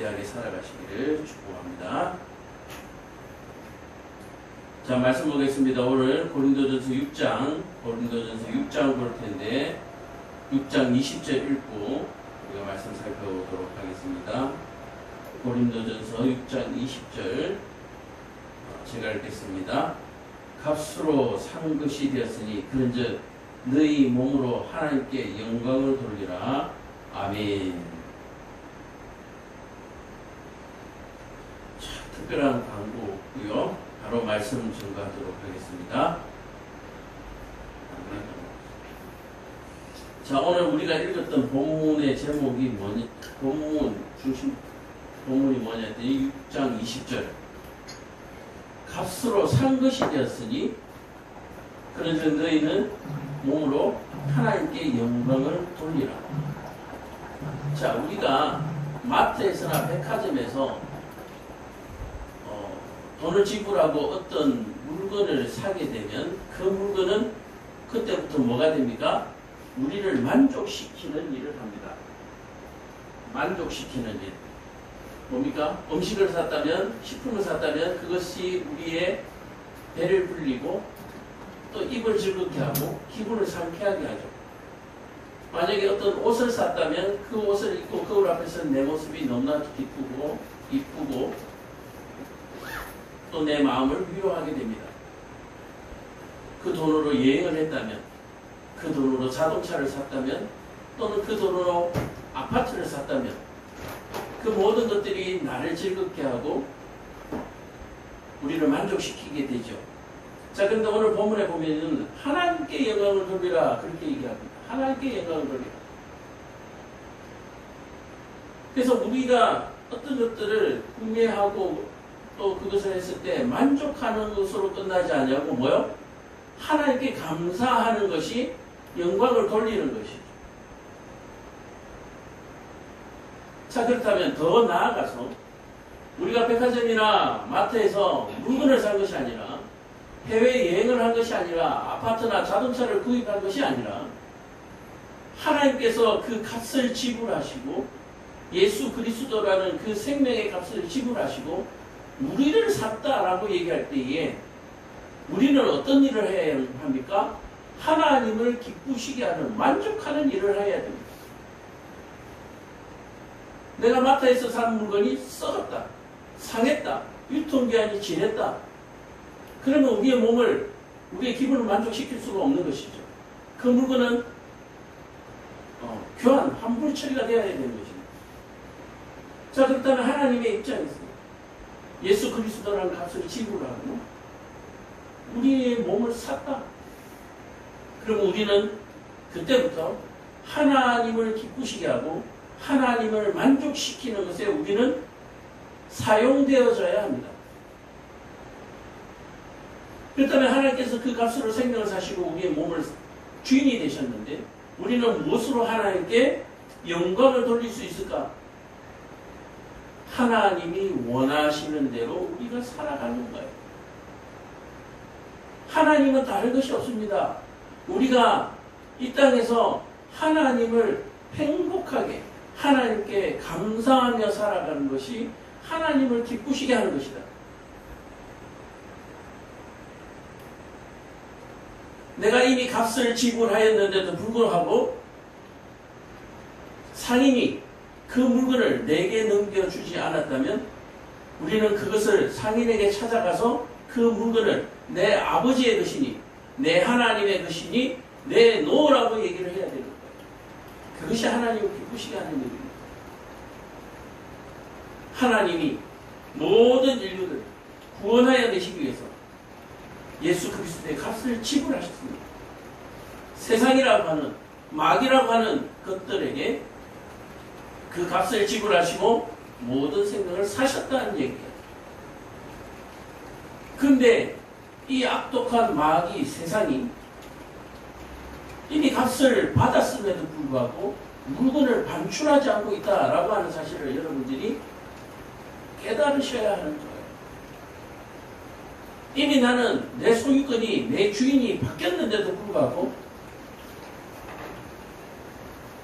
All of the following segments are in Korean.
담대하게 살아가시기를 축복합니다. 자, 말씀 보겠습니다. 오늘 고린도전서 6장 볼 텐데 6장 20절 읽고 우리가 말씀 살펴보도록 하겠습니다. 고린도전서 6장 20절 제가 읽겠습니다. 값으로 산 것이 되었으니 그런즉 너희 몸으로 하나님께 영광을 돌리라. 아멘. 자, 특별한 광고고요. 바로 말씀 증거하도록 하겠습니다. 자, 오늘 우리가 읽었던 본문의 제목이 뭐냐? 본문이 뭐냐 했더니 6장 20절. 값으로 산 것이 되었으니 그런즉 너희는 몸으로 하나님께 영광을 돌리라. 자, 우리가 마트에서나 백화점에서 돈을 지불하고 어떤 물건을 사게 되면 그 물건은 그때부터 뭐가 됩니까? 우리를 만족시키는 일을 합니다. 만족시키는 일. 뭡니까? 음식을 샀다면, 식품을 샀다면 그것이 우리의 배를 불리고 또 입을 즐겁게 하고 기분을 상쾌하게 하죠. 만약에 어떤 옷을 샀다면 그 옷을 입고 거울 앞에서 내 모습이 너무나 기쁘고 이쁘고 또 내 마음을 위로하게 됩니다. 그 돈으로 여행을 했다면, 그 돈으로 자동차를 샀다면, 또는 그 돈으로 아파트를 샀다면 그 모든 것들이 나를 즐겁게 하고 우리를 만족시키게 되죠. 자, 그런데 오늘 본문에 보면은 하나님께 영광을 돌리라 그렇게 얘기합니다. 하나님께 영광을 돌리라. 그래서 우리가 어떤 것들을 구매하고 또 그것을 했을 때 만족하는 것으로 끝나지 않냐고 뭐요? 하나님께 감사하는 것이 영광을 돌리는 것이죠. 자, 그렇다면 더 나아가서 우리가 백화점이나 마트에서 물건을 산 것이 아니라 해외여행을 한 것이 아니라 아파트나 자동차를 구입한 것이 아니라 하나님께서 그 값을 지불하시고 예수 그리스도라는 그 생명의 값을 지불하시고 우리를 샀다라고 얘기할 때에 우리는 어떤 일을 해야 합니까? 하나님을 기쁘시게 하는 만족하는 일을 해야 됩니다. 내가 마트에서 산 물건이 썩었다, 상했다, 유통기한이 지났다. 그러면 우리의 몸을, 우리의 기분을 만족시킬 수가 없는 것이죠. 그 물건은 교환, 환불 처리가 되어야 되는 것입니다. 자, 그렇다면 하나님의 입장에서 예수 그리스도라는 값을 지불하고 우리의 몸을 샀다. 그럼 우리는 그때부터 하나님을 기쁘시게 하고 하나님을 만족시키는 것에 우리는 사용되어져야 합니다. 그렇다면 하나님께서 그 값으로 생명을 사시고 우리의 몸을 주인이 되셨는데 우리는 무엇으로 하나님께 영광을 돌릴 수 있을까? 하나님이 원하시는 대로 우리가 살아가는 거예요. 하나님은 다른 것이 없습니다. 우리가 이 땅에서 하나님을 행복하게 하나님께 감사하며 살아가는 것이 하나님을 기쁘시게 하는 것이다. 내가 이미 값을 지불하였는데도 불구하고 상인이 그 물건을 내게 넘겨주지 않았다면 우리는 그것을 상인에게 찾아가서 그 물건을 내 아버지의 것이니 내 하나님의 것이니 내 놓으라고 얘기를 해야 되는 거예요. 그것이 하나님을 기쁘시게 하는 일입니다. 하나님이 모든 인류를 구원하여 내시기 위해서 예수 그리스도의 값을 지불하셨습니다. 세상이라고 하는 마귀라고 하는 것들에게 그 값을 지불하시고 모든 생명을 사셨다는 얘기예요. 그런데 이 악독한 마귀 세상이 이미 값을 받았음에도 불구하고 물건을 반출하지 않고 있다라고 하는 사실을 여러분들이 깨달으셔야 하는 거예요. 이미 나는 내 소유권이 내 주인이 바뀌었는데도 불구하고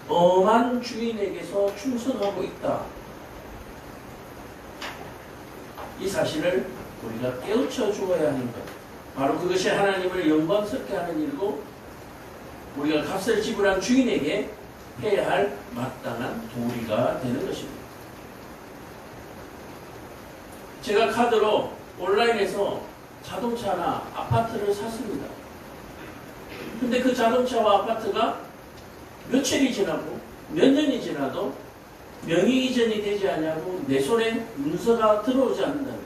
엄한 주인에게서 충성하고 있다. 이 사실을 우리가 깨우쳐 주어야 하는 것. 바로 그것이 하나님을 영광스럽게 하는 일이고 우리가 값을 지불한 주인에게 해야 할 마땅한 도리가 되는 것입니다. 제가 카드로 온라인에서 자동차나 아파트를 샀습니다. 근데 그 자동차와 아파트가 며칠이 지나고 몇 년이 지나도 명의 이전이 되지 않냐고 내 손에 문서가 들어오지 않는다면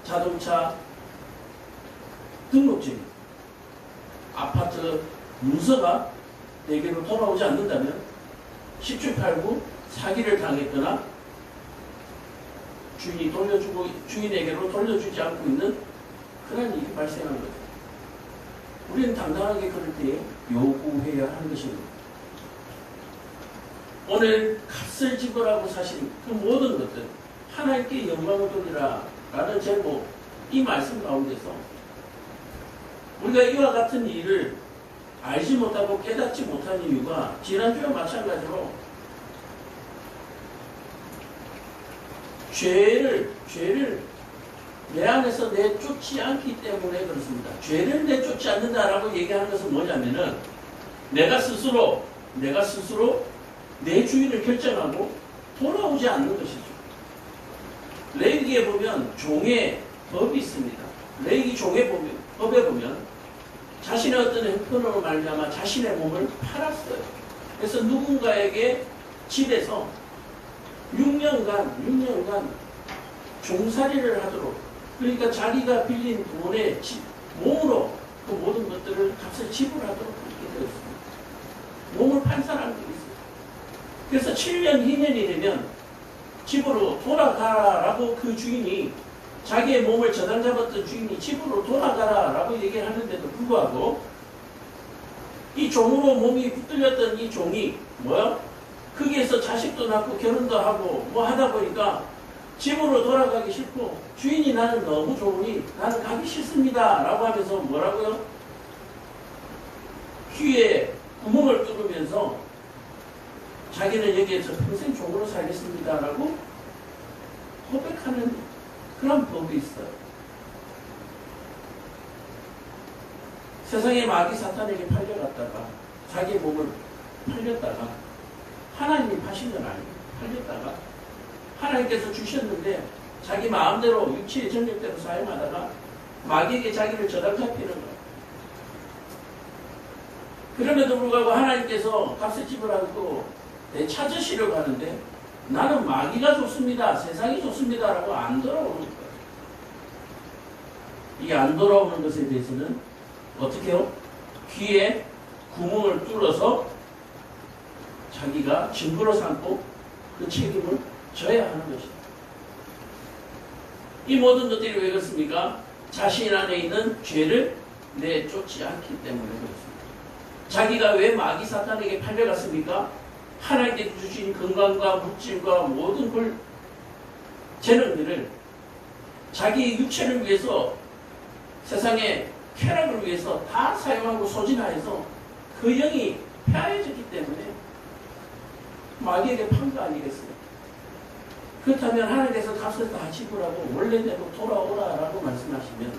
자동차 등록증, 아파트 문서가 내게로 돌아오지 않는다면 10주8구 사기를 당했거나 주인에게로 돌려주지 않고 있는 그런 일이 발생한 거죠. 우리는 당당하게 그럴 때에 요구해야 하는 것입니다. 오늘 값을 지불하고 사실 그 모든 것들 하나님께 영광을 돌리라 라는 제목 이 말씀 가운데서 우리가 이와 같은 일을 알지 못하고 깨닫지 못한 이유가 지난주와 마찬가지로 죄를 내 안에서 내쫓지 않기 때문에 그렇습니다. 죄를 내쫓지 않는다라고 얘기하는 것은 뭐냐면은 내가 스스로 내 주인을 결정하고 돌아오지 않는 것이죠. 레위기에 보면 종의 법이 있습니다. 레위기 종의 법에 보면 자신의 어떤 형편으로 말미암아 자신의 몸을 팔았어요. 그래서 누군가에게 집에서 6년간 종살이를 하도록, 그러니까 자기가 빌린 돈에 몸으로 그 모든 것들을 값을 지불하도록 그렇게 되었습니다. 몸을 판 사람들이 있어요. 그래서 7년, 2년이 되면 집으로 돌아가라라고 그 주인이, 자기의 몸을 저당 잡았던 주인이 집으로 돌아가라라고 얘기를 하는데도 불구하고 이 종으로 몸이 붙들렸던 이 종이 거기에서 자식도 낳고 결혼도 하고 뭐 하다 보니까 집으로 돌아가기 싫고, 주인이 나는 너무 좋으니 나는 가기 싫습니다 라고 하면서 뭐라고요? 귀에 구멍을 뚫으면서 자기는 여기에서 평생 종으로 살겠습니다 라고 고백하는 그런 법이 있어요. 세상의 마귀 사탄에게 팔려갔다가 자기 몸을 팔렸다가 하나님이 파신 건 아니에요. 팔렸다가 하나님께서 주셨는데 자기 마음대로 육체의 정력대로 사용하다가 마귀에게 자기를 저당 잡히는 거예요. 그럼에도 불구하고 하나님께서 값을 지불하고 되찾으시려고 하는데 나는 마귀가 좋습니다, 세상이 좋습니다 라고 안 돌아오는 거예요. 이 안 돌아오는 것에 대해서는 어떻게 해요? 귀에 구멍을 뚫어서 자기가 증거로 삼고 그 책임을 져야 하는 것입니다. 이 모든 것들이 왜 그렇습니까? 자신 안에 있는 죄를 내쫓지 않기 때문에 그렇습니다. 자기가 왜 마귀 사탄에게 팔려갔습니까? 하나님께 주신 건강과 물질과 모든 재능들을 자기 육체를 위해서, 세상의 쾌락을 위해서 다 사용하고 소진하여서 그 영이 폐하해졌기 때문에 마귀에게 판 거 아니겠어요? 그렇다면 하나님께서 값을 다 지불하고 원래대로 돌아오라라고 말씀하시면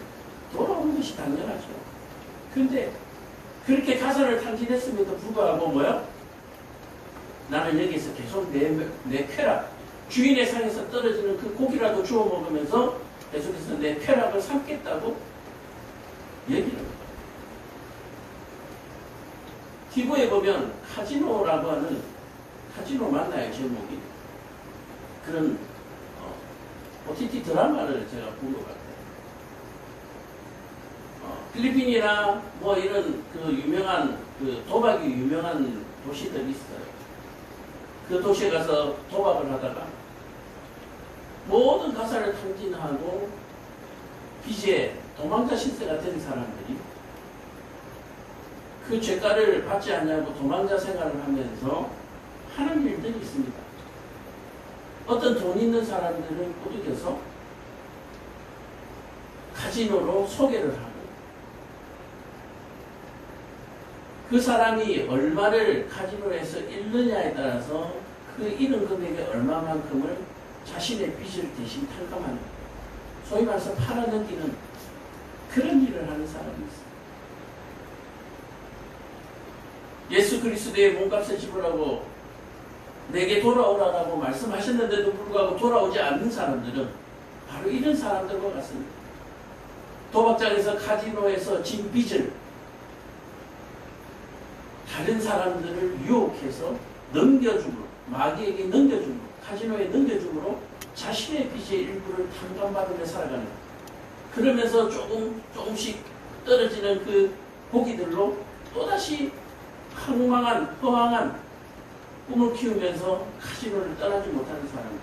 돌아오는 것이 당연하죠. 그런데 그렇게 가산을 탕진했음에도 불구하고 나는 여기서 계속 내 쾌락, 주인의 상에서 떨어지는 그 고기라도 주워 먹으면서 계속해서 내 쾌락을 삼겠다고 얘기를 합니다. TV에 보면 카지노라고 하는, 카지노 맞나요? 제목이. 그런 OTT 드라마를 제가 본 것 같아요. 필리핀이나 이런 그 유명한, 도박이 유명한 도시들이 있어요. 그 도시에 가서 도박을 하다가 모든 가사를 탕진하고 빚에 도망자 신세가 된 사람들이 그 죄가를 받지 않냐고 도망자 생활을 하면서 하는 일들이 있습니다. 어떤 돈 있는 사람들은 꾸짖어서 카지노로 소개를 하고, 그 사람이 얼마를 카지노에서 잃느냐에 따라서 그 잃은 금액의 얼마만큼을 자신의 빚을 대신 탕감하는, 소위 말해서 팔아넘기는 그런 일을 하는 사람이 있어요. 예수 그리스도의 몸값을 지불하고 내게 돌아오라고 말씀하셨는데도 불구하고 돌아오지 않는 사람들은 바로 이런 사람들과 같습니다. 도박장에서 카지노에서 진 빚을 다른 사람들을 유혹해서 넘겨줌으로, 마귀에게 넘겨줌으로, 카지노에 넘겨줌으로 자신의 빚의 일부를 탕감받으며 살아가는 거예요. 그러면서 조금씩 떨어지는 그 고기들로 또다시 허황한 꿈을 키우면서 카지노를 떠나지 못하는 사람들.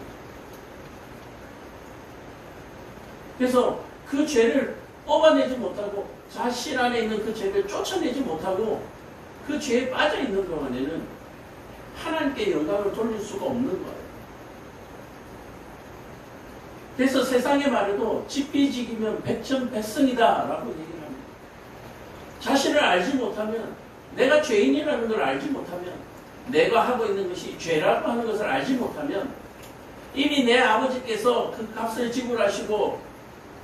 그래서 그 죄를 뽑아내지 못하고 자신 안에 있는 그 죄를 쫓아내지 못하고 그 죄에 빠져 있는 동안에는 하나님께 영광을 돌릴 수가 없는 거예요. 그래서 세상의 말에도 집비지기면 백전백승이다 라고 얘기를 합니다. 자신을 알지 못하면, 내가 죄인이라는 걸 알지 못하면, 내가 하고 있는 것이 죄라고 하는 것을 알지 못하면 이미 내 아버지께서 그 값을 지불하시고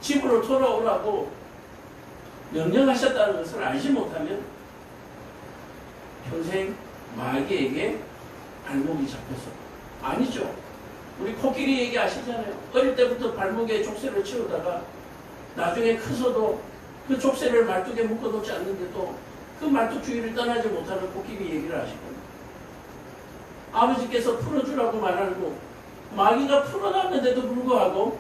집으로 돌아오라고 명령하셨다는 것을 알지 못하면 평생 마귀에게 발목이 잡혀서, 아니죠. 우리 코끼리 얘기 아시잖아요. 어릴 때부터 발목에 족쇄를 채우다가 나중에 커서도 그 족쇄를 말뚝에 묶어놓지 않는데도 그 말뚝 주위를 떠나지 못하는 코끼리 얘기를 아시거든요. 아버지께서 풀어주라고 말하고 마귀가 풀어놨는데도 불구하고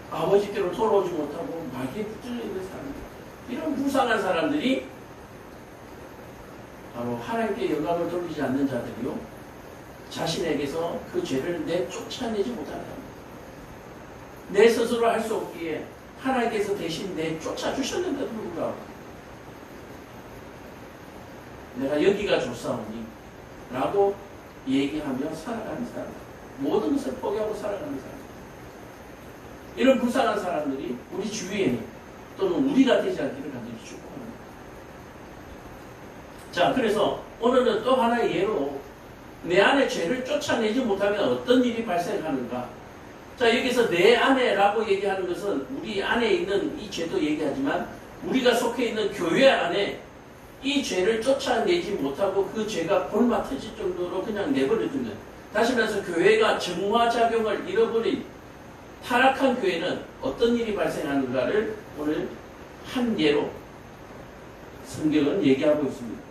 아버지께로 돌아오지 못하고 마귀에 붙들려 있는 사람들, 이런 불쌍한 사람들이 바로 하나님께 영광을 돌리지 않는 자들이요, 자신에게서 그 죄를 내쫓아내지 못하는 사람, 내 스스로 할 수 없기에 하나님께서 대신 내쫓아주셨는데도 불구하고 내가 여기가 좋사오니 라고 얘기하며 살아가는 사람, 모든 것을 포기하고 살아가는 사람, 이런 불쌍한 사람들이 우리 주위에는, 또는 우리가 되지 않기를 간절히 축복합니다. 자, 그래서 오늘은 또 하나의 예로 내 안에 죄를 쫓아내지 못하면 어떤 일이 발생하는가. 자, 여기서 내 안에라고 얘기하는 것은 우리 안에 있는 이 죄도 얘기하지만 우리가 속해 있는 교회 안에 이 죄를 쫓아내지 못하고 그 죄가 골마 터질 정도로 그냥 내버려두면, 다시 말해서 교회가 정화작용을 잃어버린 타락한 교회는 어떤 일이 발생하는가를 오늘 한 예로 성경은 얘기하고 있습니다.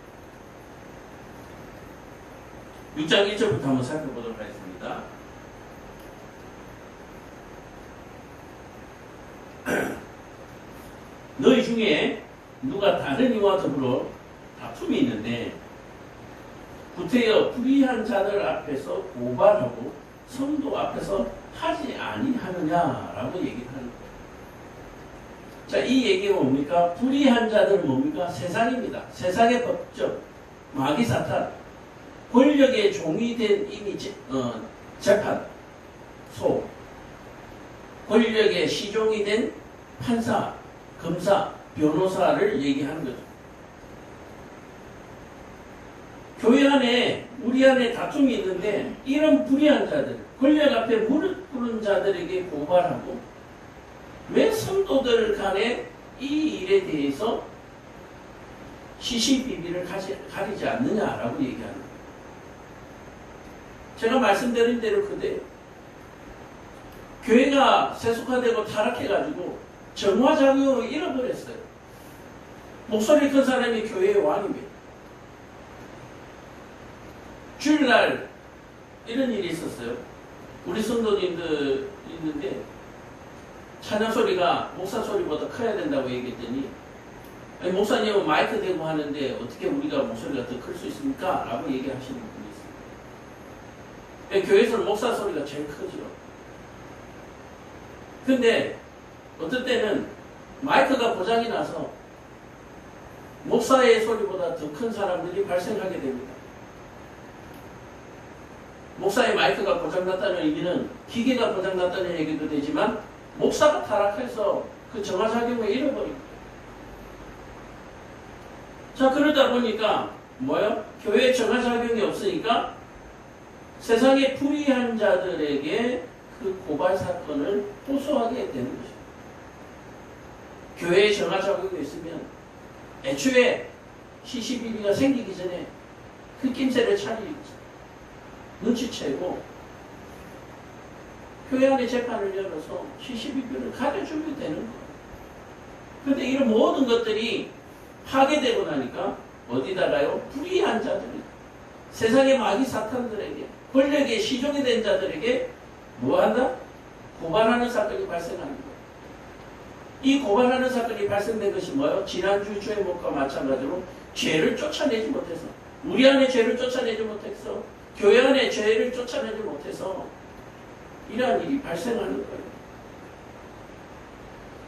6장 1절부터 한번 살펴보도록 하겠습니다. 너희 중에 누가 다른 이와 더불어 다툼이 있는데 구태여 불의한 자들 앞에서 고발하고 성도 앞에서 하지 아니하느냐라고 얘기를 하는 거예요. 자, 이 얘기가 뭡니까? 불의한 자들은 뭡니까? 세상입니다. 세상의 법적, 마귀 사탄, 권력의 종이 된 이미 재판, 권력의 시종이 된 판사, 검사, 변호사를 얘기하는 거죠. 교회 안에, 우리 안에 다툼이 있는데 이런 불의한 자들, 권력 앞에 무릎 꿇은 자들에게 고발하고 왜 성도들 간에 이 일에 대해서 시시비비를 가리지 않느냐라고 얘기하는 거예요. 제가 말씀드린 대로 그대로 교회가 세속화되고 타락해가지고 정화작용을 잃어버렸어요. 목소리 큰 사람이 교회의 왕입니다. 주일날 이런 일이 있었어요. 우리 성도님들 있는데 찬양 소리가 목사 소리보다 커야 된다고 얘기했더니, 아니, 목사님은 마이크 대고 하는데 어떻게 우리가 목소리가 더 클 수 있습니까? 라고 얘기하시는 분이 있어요. 교회에서는 목사 소리가 제일 크죠. 근데 어떤 때는 마이크가 고장이 나서 목사의 소리보다 더 큰 사람들이 발생하게 됩니다. 목사의 마이크가 고장났다는 의미는 기계가 고장났다는 얘기도 되지만 목사가 타락해서 그 정화작용을 잃어버립니다. 자, 그러다 보니까 뭐요? 교회에 정화작용이 없으니까 세상의 불의한 자들에게 그 고발 사건을 호소하게 되는 것입니다. 교회에 전화 자격이 있으면 애초에 시시비비가 생기기 전에 그 낌새를 눈치채고 교회 안에 재판을 열어서 시시비비를 가려주면 되는 거예요. 그런데 이런 모든 것들이 파괴되고 나니까 어디다가요? 불의한 자들이 세상의 마귀 사탄들에게 권력의 시종이 된 자들에게 뭐한다? 고발하는 사건이 발생하는 거예요. 이 고발하는 사건이 발생된 것이 뭐예요? 지난주 죄목과 마찬가지로 죄를 쫓아내지 못해서 우리 안에 죄를 쫓아내지 못해서 교회 안에 죄를 쫓아내지 못해서 이러한 일이 발생하는 거예요.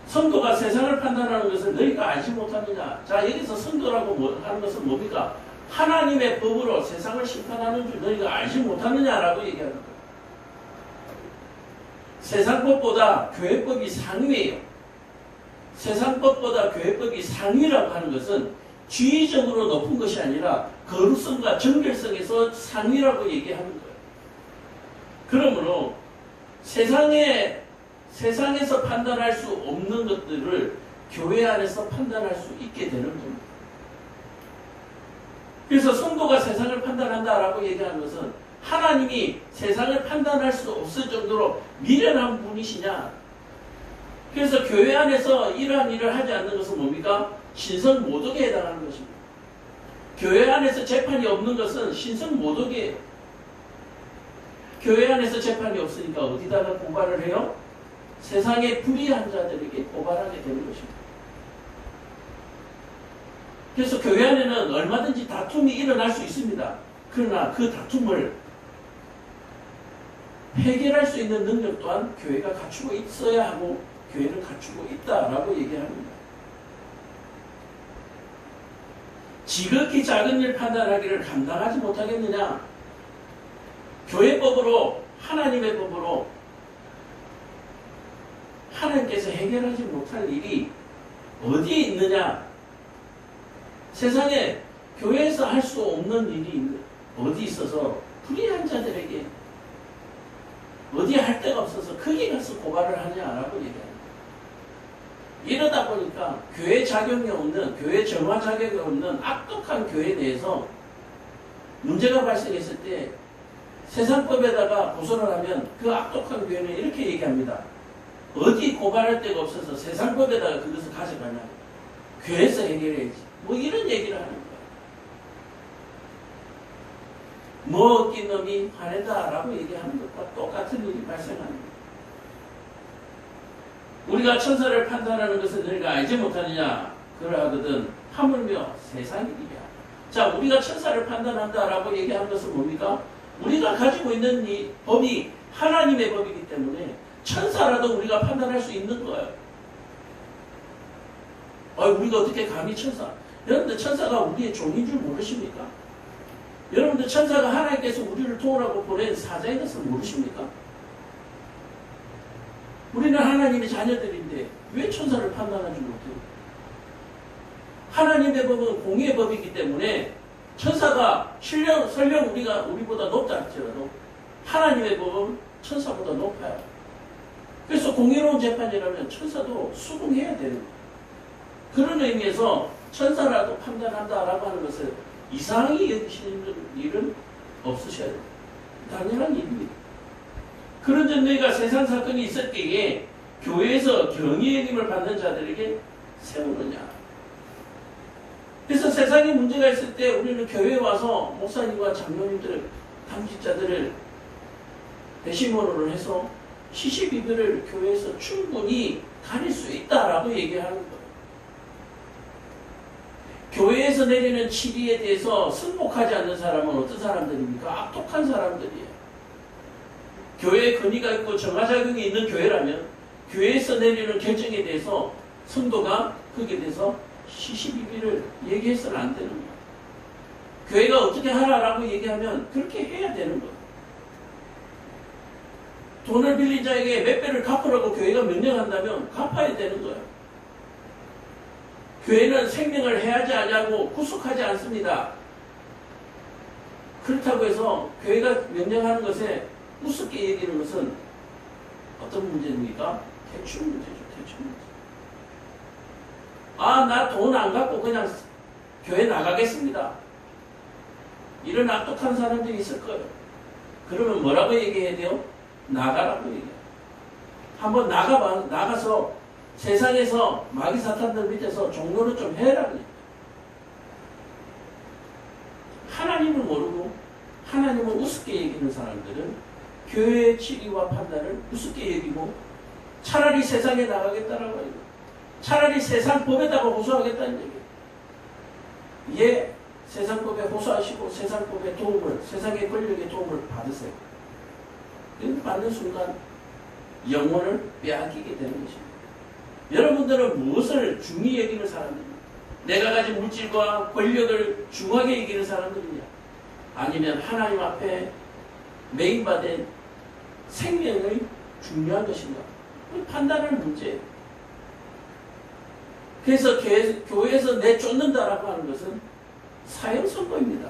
성도가 세상을 판단하는 것을 너희가 알지 못하느냐. 자, 여기서 성도라고 하는 것은 뭡니까? 하나님의 법으로 세상을 심판하는 줄 너희가 알지 못하느냐라고 얘기하는 거예요. 세상법보다 교회법이 상위예요. 세상법보다 교회법이 상위라고 하는 것은 지위적으로 높은 것이 아니라 거룩성과 정결성에서 상위라고 얘기하는 거예요. 그러므로 세상에서 판단할 수 없는 것들을 교회 안에서 판단할 수 있게 되는 겁니다. 그래서 성도가 세상을 판단한다라고 얘기하는 것은 하나님이 세상을 판단할 수 없을 정도로 미련한 분이시냐. 그래서 교회 안에서 이러한 일을 하지 않는 것은 뭡니까? 신성모독에 해당하는 것입니다. 교회 안에서 재판이 없는 것은 신성모독이에요. 교회 안에서 재판이 없으니까 어디다가 고발을 해요? 세상의 불의한 자들에게 고발하게 되는 것입니다. 그래서 교회 안에는 얼마든지 다툼이 일어날 수 있습니다. 그러나 그 다툼을 해결할 수 있는 능력 또한 교회가 갖추고 있어야 하고 교회는 갖추고 있다라고 얘기합니다. 지극히 작은 일 판단하기를 감당하지 못하겠느냐? 교회법으로 하나님의 법으로 하나님께서 해결하지 못할 일이 어디에 있느냐? 세상에 교회에서 할 수 없는 일이 어디 있어서 불의한 자들에게 어디 할 데가 없어서 거기 가서 고발을 하냐라고 얘기합니다. 이러다 보니까 교회 자격이 없는, 교회 정화 자격이 없는 악독한 교회 내에서 문제가 발생했을 때 세상법에다가 고소를 하면 그 악독한 교회는 이렇게 얘기합니다. 어디 고발할 데가 없어서 세상법에다가 그것을 가져가냐. 교회에서 해결해야지. 뭐 이런 얘기를 하는 거예요. 뭐 어낀 놈이 화낸다라고 얘기하는 것과 똑같은 일이 발생합니다. 우리가 천사를 판단하는 것을 너희가 알지 못하느냐? 그러하거든 하물며 세상 일이야. 자, 우리가 천사를 판단한다라고 얘기하는 것은 뭡니까? 우리가 가지고 있는 이 법이 하나님의 법이기 때문에 천사라도 우리가 판단할 수 있는 거예요. 우리가 어떻게 감히 천사? 여러분들 천사가 우리의 종인 줄 모르십니까? 여러분들 천사가 하나님께서 우리를 도우라고 보낸 사자인 것을 모르십니까? 우리는 하나님의 자녀들인데 왜 천사를 판단하지 못해요? 하나님의 법은 공의의 법이기 때문에 천사가 설령 우리보다 높다 할지라도 하나님의 법은 천사보다 높아요. 그래서 공의로운 재판이라면 천사도 수긍해야 되는 거예요. 그런 의미에서 천사라도 판단한다라고 하는 것을 이상히 여기시는 일은 없으셔야 돼요. 당연한 일입니다. 그런데 너희가 세상 사건이 있을 때에 교회에서 경의의 힘을 받는 자들에게 세우느냐. 그래서 세상에 문제가 있을 때 우리는 교회에 와서 목사님과 장로님들, 당직자들을 배심원으로 해서 시시비비를 교회에서 충분히 가릴 수 있다라고 얘기하는 거예요. 교회에서 내리는 치리에 대해서 승복하지 않는 사람은 어떤 사람들입니까? 악독한 사람들이에요. 교회에 권위가 있고 정화작용이 있는 교회라면 교회에서 내리는 결정에 대해서 성도가 거기에 대해서 시시비비를 얘기해서는 안 되는 거예요. 교회가 어떻게 하라라고 얘기하면 그렇게 해야 되는 거예요. 돈을 빌린 자에게 몇 배를 갚으라고 교회가 명령한다면 갚아야 되는 거예요. 교회는 생명을 해하지 않냐고 구속하지 않습니다. 그렇다고 해서 교회가 명령하는 것에 우습게 얘기하는 것은 어떤 문제입니까? 대출 문제죠. 대출 문제. 아, 나 돈 안 갖고 그냥 교회 나가겠습니다. 이런 악독한 사람들이 있을 거예요. 그러면 뭐라고 얘기해야 돼요? 나가라고 얘기해요. 한번 나가서 세상에서 마귀 사탄들 밑에서 종로를 좀 해라고 얘기해요. 하나님을 모르고 하나님을 우습게 여기는 사람들은 교회의 지리와 판단을 우습게 여기고 차라리 세상에 나가겠다라고 해요. 차라리 세상 법에다가 호소하겠다는 얘기예요. 예, 세상 법에 호소하시고 세상 법의 도움을, 세상의 권력의 도움을 받으세요. 이렇게 받는 순간 영혼을 빼앗기게 되는 것입니다. 여러분들은 무엇을 중히 여기는 사람들입니까? 내가 가진 물질과 권력을 중하게 여기는 사람들이냐? 아니면 하나님 앞에 매인받은 생명을 중요한 것인가? 판단하는 문제예요. 그래서 교회에서 내쫓는다라고 하는 것은 사형선고입니다.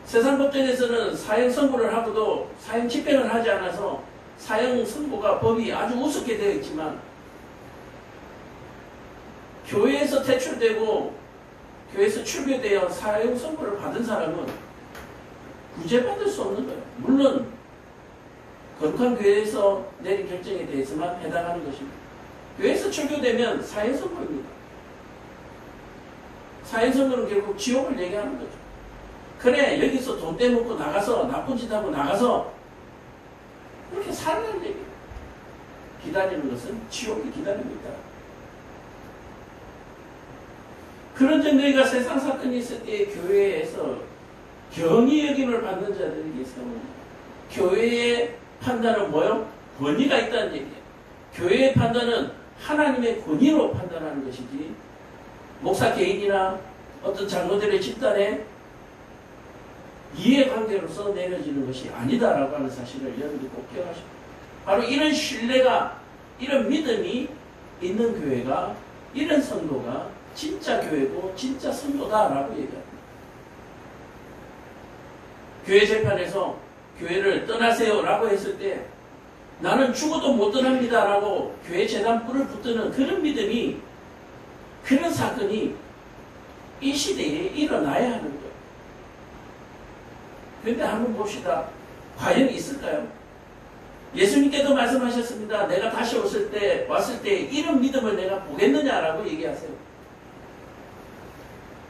세상 법정에서는 사형선고를 하고도 사형 집행을 하지 않아서 사형선고가 법이 아주 우습게 되어 있지만 교회에서 퇴출되고 교회에서 출교되어 사형선고를 받은 사람은 구제받을 수 없는 거예요. 물론 거룩한 교회에서 내린 결정에 대해서만 해당하는 것입니다. 교회에서 출교되면 사형선고입니다. 사형선고는 결국 지옥을 얘기하는 거죠. 그래, 여기서 돈 떼먹고 나가서 나쁜 짓 하고 나가서 그렇게 살라는 얘기예요. 기다리는 것은 지옥이 기다립니다. 그런 정도가 세상 사건이 있을 때 교회에서 경의 여김을 받는 자들이 계세요. 교회의 판단은 뭐요? 권위가 있다는 얘기예요. 교회의 판단은 하나님의 권위로 판단하는 것이지 목사 개인이나 어떤 장로들의 집단의 이해관계로서 내려지는 것이 아니다라고 하는 사실을 여러분들이 꼭 기억하십시오. 바로 이런 신뢰가, 이런 믿음이 있는 교회가, 이런 성도가 진짜 교회고 진짜 성도다라고 얘기합니다. 교회 재판에서 교회를 떠나세요라고 했을 때 나는 죽어도 못 떠납니다라고 교회 재단 뿔을 붙드는 그런 믿음이, 그런 사건이 이 시대에 일어나야 하는 거예요. 그런데 한번 봅시다. 과연 있을까요? 예수님께도 말씀하셨습니다. 내가 다시 왔을 때 이런 믿음을 내가 보겠느냐라고 얘기하세요.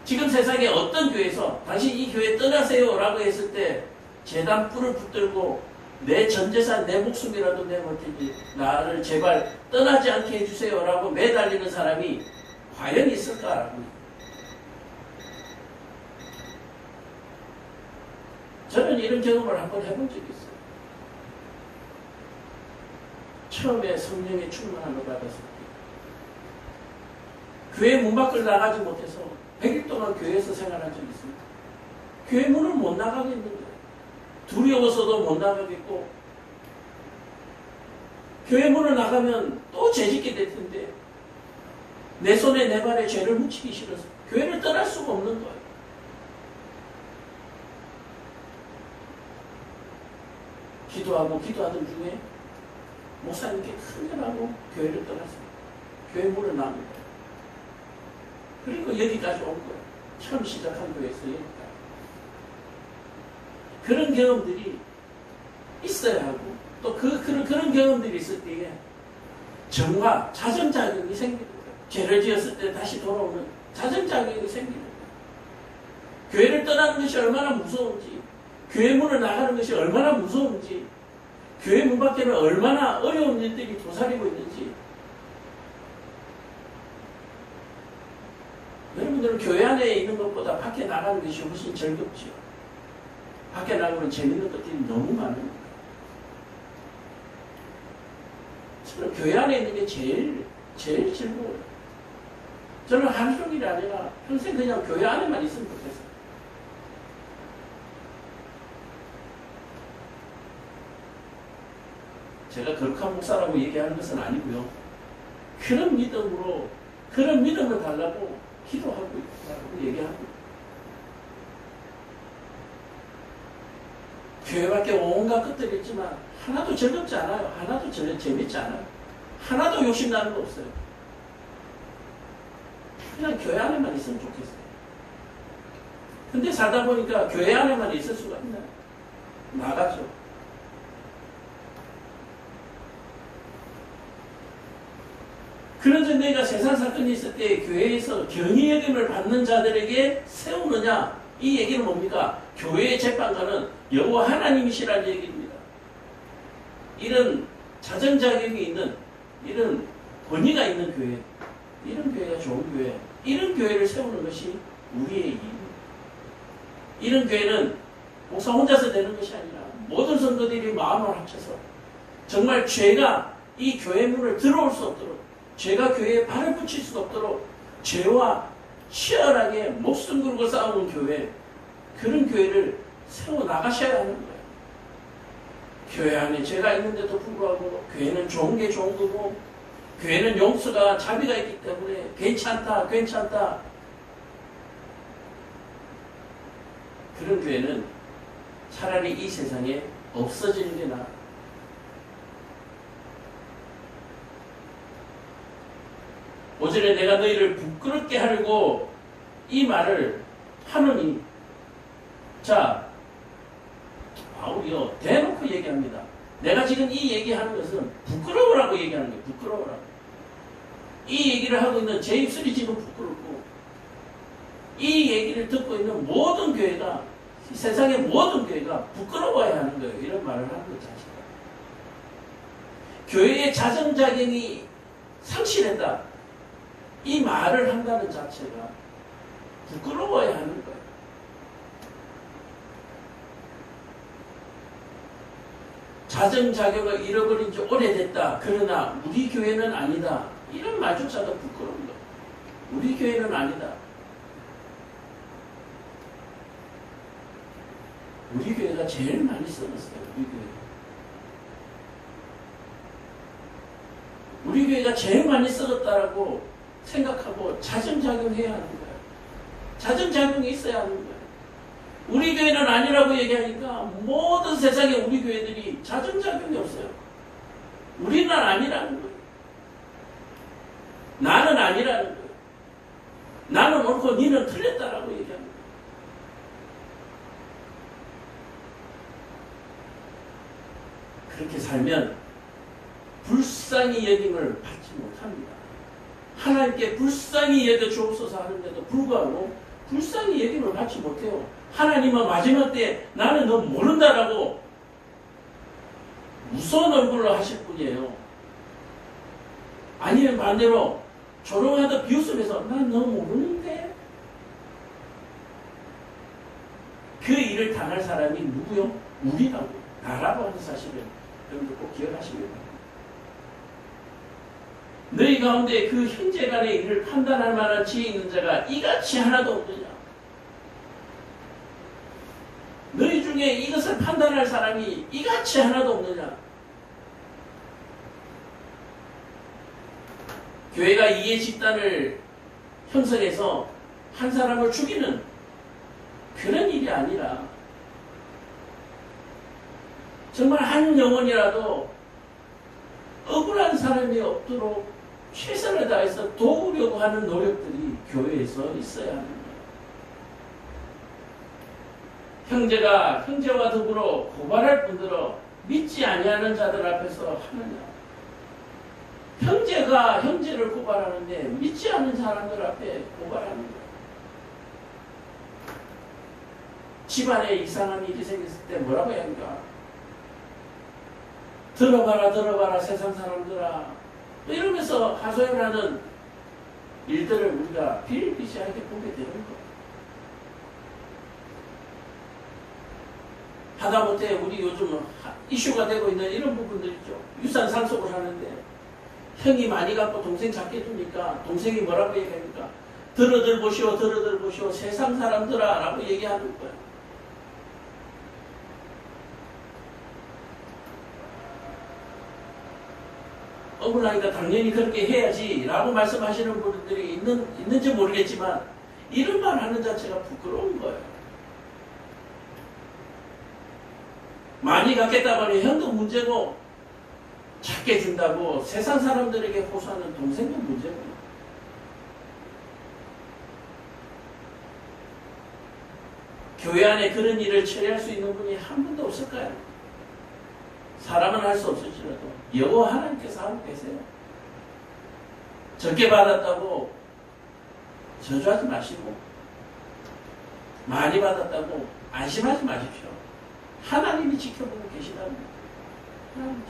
지금 세상에 어떤 교회에서 당신 이 교회 떠나세요라고 했을 때 재단 뿔을 붙들고 내 전재산, 내 목숨이라도 내볼 테니 나를 제발 떠나지 않게 해주세요라고 매달리는 사람이 과연 있을까라고. 저는 이런 경험을 한번 해본 적이 있어요. 처음에 성령의 충만함을 받았을 때 교회 문 밖을 나가지 못해서 100일 동안 교회에서 생활한 적이 있습니다. 교회 문을 못 나가겠는 거예요. 두려워서도 못 나가겠고 교회 문을 나가면 또 죄짓게 될 텐데 내 손에 내 발에 죄를 묻히기 싫어서 교회를 떠날 수가 없는 거예요. 기도하던 중에 목사님께 큰절하고 교회를 떠났습니다. 교회 문을 나옵니다. 그리고 여기까지 온 거예요. 처음 시작한 교회에서 여기까지. 그런 경험들이 있어야 하고 또 그런 경험들이 있을 때에 정화, 자정자격이 생기는 거예요. 죄를 지었을 때 다시 돌아오는 자정자격이 생기는 거예요. 교회를 떠나는 것이 얼마나 무서운지, 교회 문을 나가는 것이 얼마나 무서운지, 교회 문 밖에는 얼마나 어려운 일들이 도사리고 있는지. 여러분들은 교회 안에 있는 것보다 밖에 나가는 것이 훨씬 즐겁지요. 밖에 나가면 재밌는 것들이 너무 많으니까. 저는 교회 안에 있는 게 제일 즐거워요. 저는 하루 종일이 아니라 평생 그냥 교회 안에만 있으면 좋겠어요. 제가 거룩한 목사라고 얘기하는 것은 아니고요. 그런 믿음을 달라고 기도하고 있다고 얘기합니다. 교회밖에 온갖 것들이 있지만 하나도 즐겁지 않아요. 하나도 재밌지 않아요. 하나도 욕심나는 거 없어요. 그냥 교회 안에만 있으면 좋겠어요. 근데 살다 보니까 교회 안에만 있을 수가 있나요? 나가죠. 그런데 내가 세상 사건이 있을 때 교회에서 경위여김을 받는 자들에게 세우느냐? 이 얘기는 뭡니까? 교회의 재판관은 여호와 하나님이시라는 얘기입니다. 이런 자정자격이 있는, 이런 권위가 있는 교회, 이런 교회가 좋은 교회, 이런 교회를 세우는 것이 우리의 일입니다. 이런 교회는 목사 혼자서 되는 것이 아니라 모든 성도들이 마음을 합쳐서 정말 죄가 이 교회 문을 들어올 수 없도록, 죄가 교회에 발을 붙일 수 없도록 죄와 치열하게 목숨 걸고 싸우는 교회, 그런 교회를 세워나가셔야 하는 거예요. 교회 안에 죄가 있는데도 불구하고 교회는 좋은 게 좋은 거고, 교회는 용서가 자비가 있기 때문에 괜찮다 그런 교회는 차라리 이 세상에 없어지는 게 나아. 오전에 내가 너희를 부끄럽게 하려고 이 말을 하노니, 자, 바울이요 대놓고 얘기합니다. 내가 지금 이 얘기하는 것은 부끄러우라고 얘기하는 거예요. 부끄러우라고. 이 얘기를 하고 있는 제 입술이 지금 부끄럽고, 이 얘기를 듣고 있는 모든 교회가, 세상의 모든 교회가 부끄러워야 하는 거예요. 이런 말을 하는 것 자체가. 교회의 자정자경이 상실했다, 이 말을 한다는 자체가 부끄러워야 하는 거예요. 자정자격을 잃어버린 지 오래됐다, 그러나 우리 교회는 아니다, 이런 말조차도 부끄러운 거예요. 우리 교회는 아니다. 우리 교회가 제일 많이 썩었어요. 우리 교회가 제일 많이 썩었다라고 생각하고 자정작용해야 하는 거예요. 자정작용이 있어야 하는 거예요. 우리 교회는 아니라고 얘기하니까 모든 세상에 우리 교회들이 자정작용이 없어요. 우리는 아니라는 거예요. 나는 아니라는 거예요. 나는 옳고 니는 틀렸다라고 얘기하는 거예요. 그렇게 살면 불쌍히 여김을 받지 못합니다. 하나님께 불쌍히 여겨 주옵소서 하는데도 불구하고 불쌍히 여김을 받지 못해요. 하나님은 마지막 때 나는 너 모른다라고 무서운 얼굴로 하실 분이에요. 아니면 반대로 조롱하듯 비웃으면서 난 너 모르는데, 그 일을 당할 사람이 누구요? 우리라고, 나라고 하는 사실을 여러분들 꼭 기억하시길 바랍니다. 너희 가운데 그 형제간의 일을 판단할 만한 지혜 있는 자가 이같이 하나도 없느냐? 너희 중에 이것을 판단할 사람이 이같이 하나도 없느냐? 교회가 이해 집단을 형성해서 한 사람을 죽이는 그런 일이 아니라, 정말 한 영혼이라도 억울한 사람이 없도록 최선을 다해서 도우려고 하는 노력들이 교회에서 있어야 합니다. 형제가 형제와 더불어 고발할 뿐더러 믿지 아니하는 자들 앞에서 하느냐? 형제가 형제를 고발하는데 믿지 않는 사람들 앞에 고발하는 거예요. 집안에 이상한 일이 생겼을 때 뭐라고 해야 합니까? 들어봐라 세상 사람들아, 이러면서 하소연하는 일들을 우리가 비일비재하게 보게 되는 거예요. 하다못해 우리 요즘 이슈가 되고 있는 이런 부분들 있죠. 유산 상속을 하는데 형이 많이 갖고 동생 작게 두니까 동생이 뭐라고 얘기합니까? 들어들 보시오 세상 사람들아 라고 얘기하는 거예요. 억울하니까 당연히 그렇게 해야지 라고 말씀하시는 분들이 있는지 모르겠지만, 이런 말 하는 자체가 부끄러운 거예요. 많이 갖겠다고 하니 형도 문제고 작게 준다고 세상 사람들에게 호소하는 동생도 문제고 교회 안에 그런 일을 처리할 수 있는 분이 한 분도 없을까요? 사람은 할 수 없을지라도 여호와 하나님께서 하고 계세요. 적게 받았다고 저주하지 마시고 많이 받았다고 안심하지 마십시오. 하나님이 지켜보고 계시답니다. 하나님이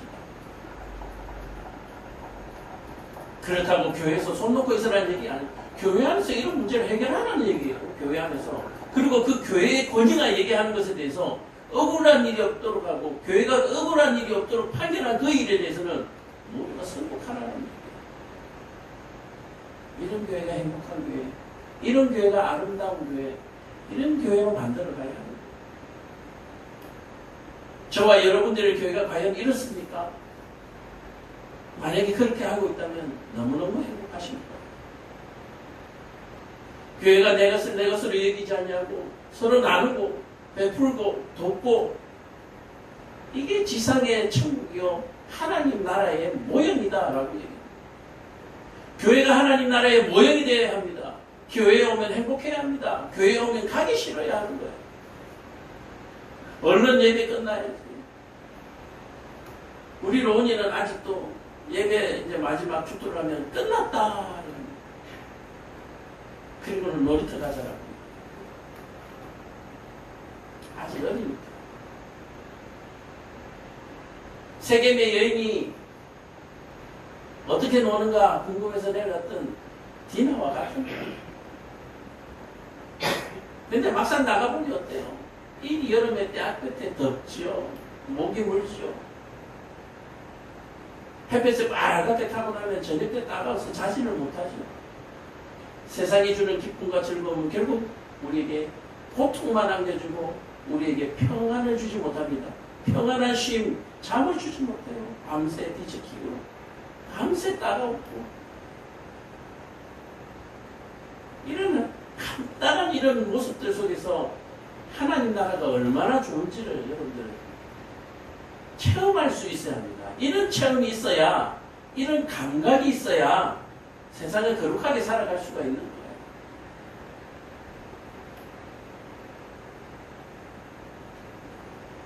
그렇다고 교회에서 손 놓고 있으라는 얘기 아니에요. 교회 안에서 이런 문제를 해결하라는 얘기예요. 교회 안에서. 그리고 그 교회의 권위가 얘기하는 것에 대해서 억울한 일이 없도록 하고 교회가 억울한 일이 없도록 판결한 그 일에 대해서는 우리가 승복하라는 얘기예요. 이런 교회가 행복한 교회, 이런 교회가 아름다운 교회, 이런 교회로 만들어가야 합니다. 저와 여러분들의 교회가 과연 이렇습니까? 만약에 그렇게 하고 있다면 너무너무 행복하십니다. 교회가 내 것을 내 것으로 여기지 않냐고 서로 나누고 베풀고 돕고 이게 지상의 천국이요 하나님 나라의 모형이다라고 얘기합니다. 교회가 하나님 나라의 모형이 되어야 합니다. 교회에 오면 행복해야 합니다. 교회에 오면 가기 싫어야 하는 거예요. 얼른 예배 끝나야지. 우리 로운이는 아직도 예배 이제 마지막 축도를 하면 끝났다. 그리고는 놀이터 가자라고. 아직 어리니까. 세겜의 여인이 어떻게 노는가 궁금해서 내려갔던 디나와 같은 거예요. 근데 막상 나가보니 어때요? 이 여름에 때앗끝에 덥지요. 목이 물지요. 햇볕을 빨갛게 타고 나면 저녁 때 따가워서 자신을 못하죠. 세상이 주는 기쁨과 즐거움은 결국 우리에게 고통만 안겨주고 우리에게 평안을 주지 못합니다. 평안한 쉼, 잠을 주지 못해요. 밤새 뒤척이고 밤새 따가웠고 이런 간단한 이런 모습들 속에서 하나님 나라가 얼마나 좋은지를 여러분들 체험할 수 있어야 합니다. 이런 체험이 있어야, 이런 감각이 있어야 세상을 거룩하게 살아갈 수가 있는 거예요.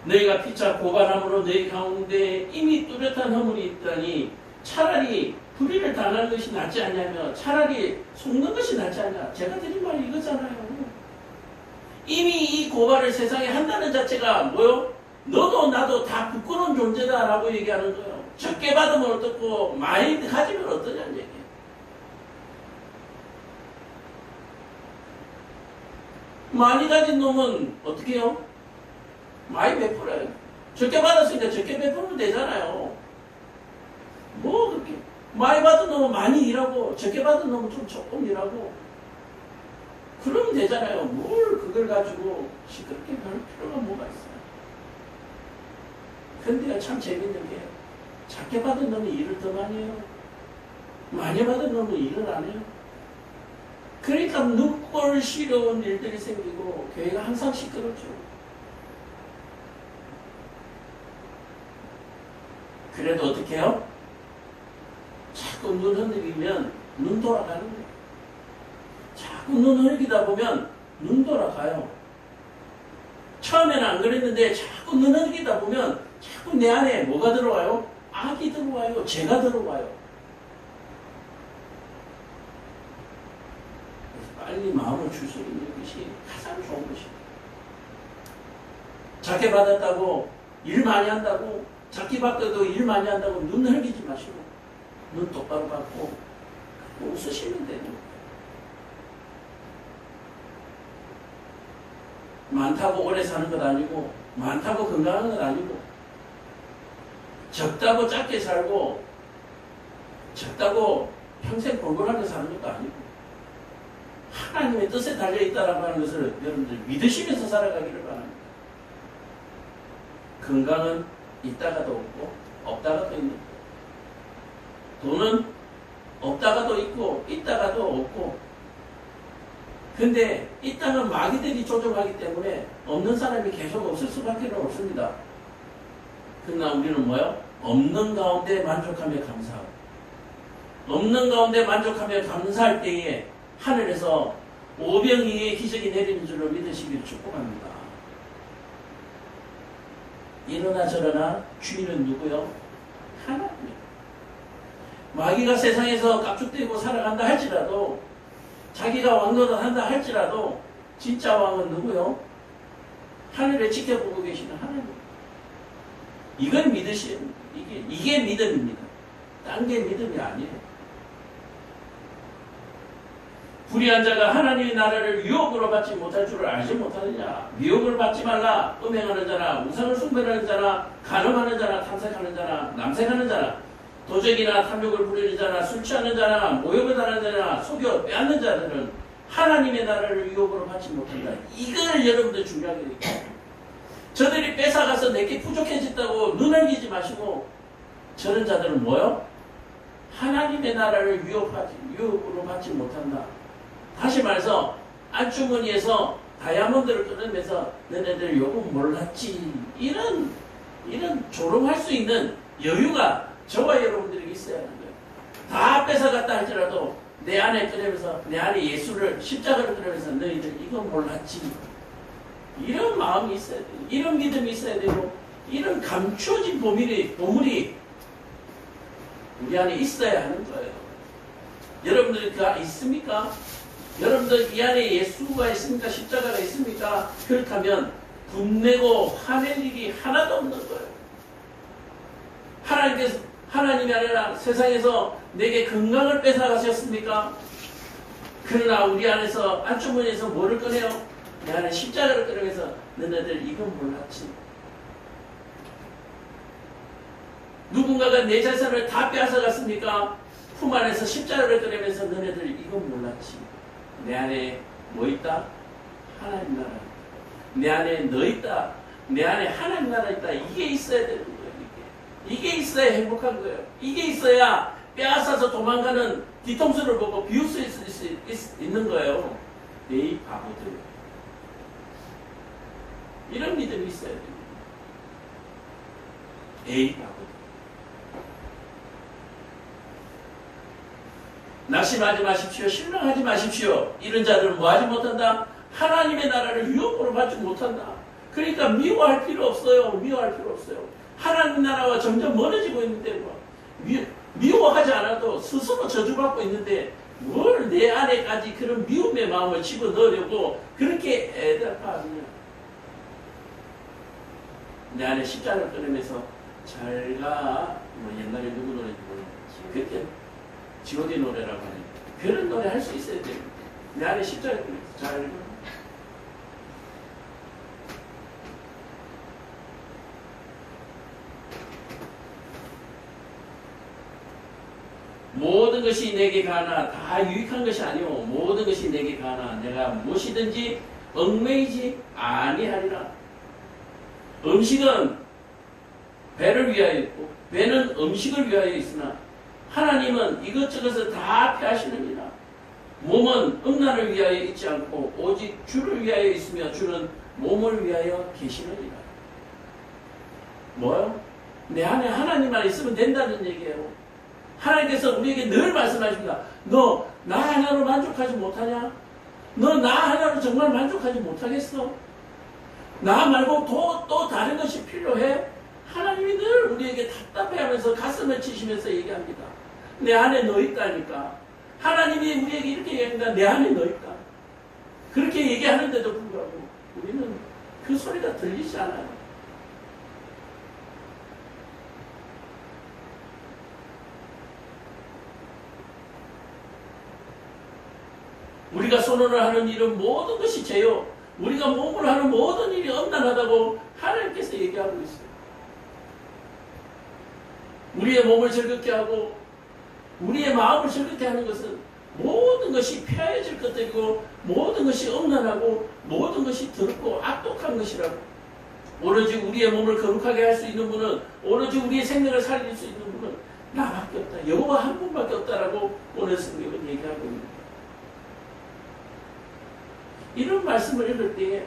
너희가 피차 고발함으로 너희 가운데 이미 뚜렷한 허물이 있다니 차라리 불의를 당하는 것이 낫지 않냐며 차라리 속는 것이 낫지 않냐. 제가 드린 말이 이거잖아요. 이미 이 고발을 세상에 한다는 자체가 뭐요? 너도 나도 다 부끄러운 존재다라고 얘기하는 거예요. 적게 받으면 어떻고 많이 가지면 어떠냐는 얘기예요. 많이 가진 놈은 어떻게 해요? 많이 베풀어요. 적게 받았으니까 적게 베풀면 되잖아요. 뭐 그렇게 많이 받은 놈은 많이 일하고 적게 받은 놈은 좀 조금 일하고 그러면 되잖아요. 뭘 그걸 가지고 시끄럽게 별 필요가 뭐가 있어요. 근데 참 재밌는 게 작게 받은 놈이 일을 더 많이 해요. 많이 받은 놈은 일을 안 해요. 그러니까 눈꼴 시려운 일들이 생기고 교회가 항상 시끄럽죠. 그래도 어떻게 해요? 자꾸 눈 흔들리면 눈 돌아가는 거예요. 자꾸 눈 흔들리다 보면 눈 돌아가요. 처음에는 안 그랬는데 자꾸 눈 흔들리다 보면 자꾸 내 안에 뭐가 들어와요? 악이 들어와요. 죄가 들어와요. 그래서 빨리 마음을 줄 수 있는 것이 가장 좋은 것입니다. 작게 받았다고 일 많이 한다고 작게 받아도 일 많이 한다고 눈 흘리지 마시고 눈 똑바로 받고 웃으시면 되는 거예요. 많다고 오래 사는 것 아니고 많다고 건강한 것 아니고 적다고 짧게 살고 적다고 평생 골골하게 사는 것도 아니고 하나님의 뜻에 달려있다라고 하는 것을 여러분들 믿으시면서 살아가기를 바랍니다. 건강은 있다가도 없고 없다가도 있는 거예요. 돈은 없다가도 있고 있다가도 없고 근데 이 땅은 마귀들이 조종하기 때문에 없는 사람이 계속 없을 수밖에 없습니다. 그러나 우리는 뭐요? 없는 가운데 만족하며 감사하고, 없는 가운데 만족하며 감사할 때에 하늘에서 오병이의 기적이 내리는 줄로 믿으시기를 축복합니다. 이러나 저러나 주인은 누구요? 하나님. 마귀가 세상에서 깝죽대고 살아간다 할지라도, 자기가 왕노릇 한다 할지라도 진짜 왕은 누구요? 하늘에 지켜보고 계시는 하나님. 이걸 믿으시오. 이게 믿음입니다. 딴 게 믿음이 아니에요. 불의한 자가 하나님의 나라를 유혹으로 받지 못할 줄을 알지 못하느냐. 미혹을 받지 말라. 음행하는 자나 우상을 숭배하는 자나 간음하는 자나 탐색하는 자나 남색하는 자나 도적이나 탐욕을 부리는 자나 술 취하는 자나 모욕을 당하는 자나 속여 빼앗는 자들은 하나님의 나라를 유혹으로 받지 못한다. 이걸 여러분들 중요하게 느껴요. 저들이 뺏어가서 내게 부족해졌다고 눈을 기지 마시고, 저런 자들은 뭐요? 하나님의 나라를 유혹으로 받지 못한다. 다시 말해서 안주머니에서 다이아몬드를 꺼내면서 너네들 요금 몰랐지, 이런 조롱할 수 있는 여유가 저와 여러분들에게 있어야 하는 거예요. 다 뺏어갔다 할지라도 내 안에 꺼내면서, 내 안에 예수를 십자가를 꺼내면서 너희들 이거 몰랐지, 이런 마음이 있어야 돼요. 이런 믿음이 있어야 되고, 이런 감추어진 보물이 우리 안에 있어야 하는 거예요. 여러분들 그 안에 있습니까? 여러분들 이 안에 예수가 있습니까? 십자가가 있습니까? 그렇다면 분내고 화낼 일이 하나도 없는 거예요. 하나님이 아니라 세상에서 내게 건강을 뺏어가셨습니까? 그러나 우리 안에서 안주머니에서 뭐를 꺼내요? 내 안에 십자가를 꺼내면서 너네들 이건 몰랐지. 누군가가 내 재산을 다 빼앗아갔습니까? 품 안에서 십자가를 꺼내면서 너네들 이건 몰랐지. 내 안에 뭐 있다? 하나님 나라. 내 안에 너 있다. 내 안에 하나님 나라 있다. 이게 있어야 되는 거예요. 이게 있어야 행복한 거예요. 이게 있어야 빼앗아서 도망가는 뒤통수를 보고 비울 수 있는 거예요. 에이 바보들. 이런 믿음이 있어야 됩니다. 에이 바보들. 낙심하지 마십시오. 실망하지 마십시오. 이런 자들은 뭐하지 못한다? 하나님의 나라를 유혹으로 받지 못한다. 그러니까 미워할 필요 없어요. 미워할 필요 없어요. 하나님 나라와 점점 멀어지고 있는데 미워하지 않아도 스스로 저주받고 있는데 뭘 내 안에까지 그런 미움의 마음을 집어넣으려고 그렇게 애달파하느냐. 내 안에 십자가를 꺼내면서 잘가, 뭐 옛날에 누구 노래인지 모르겠지. 그때 G.O.D 노래라고 하는 그런 노래 할 수 있어야 됩니다. 내 안에 십자가를 꺼내면서 잘가. 모든 것이 내게 가나 다 유익한 것이 아니오. 모든 것이 내게 가나 내가 무엇이든지 얽매이지 아니하리라. 음식은 배를 위하여 있고 배는 음식을 위하여 있으나 하나님은 이것저것을 다 피하시느니라. 몸은 음란을 위하여 있지 않고 오직 주를 위하여 있으며 주는 몸을 위하여 계시느니라. 뭐요? 내 안에 하나님만 있으면 된다는 얘기예요. 하나님께서 우리에게 늘 말씀하십니다. 너 나 하나로 만족하지 못하냐? 너 나 하나로 정말 만족하지 못하겠어? 나 말고 또 다른 것이 필요해? 하나님이 늘 우리에게 답답해하면서 가슴을 치시면서 얘기합니다. 내 안에 너 있다니까. 하나님이 우리에게 이렇게 얘기합니다. 내 안에 너 있다. 그렇게 얘기하는데도 불구하고 우리는 그 소리가 들리지 않아요. 우리가 손으로 하는 일은 모든 것이 죄요. 우리가 몸으로 하는 모든 일이 엄난하다고 하나님께서 얘기하고 있어요. 우리의 몸을 즐겁게 하고 우리의 마음을 즐겁게 하는 것은 모든 것이 폐해질 것들이고 모든 것이 엄난하고 모든 것이 더럽고 악독한 것이라고. 오로지 우리의 몸을 거룩하게 할 수 있는 분은, 오로지 우리의 생명을 살릴 수 있는 분은 나밖에 없다. 여호와 한 분밖에 없다라고 오늘 성경은 얘기하고 있습니다. 이런 말씀을 읽을 때에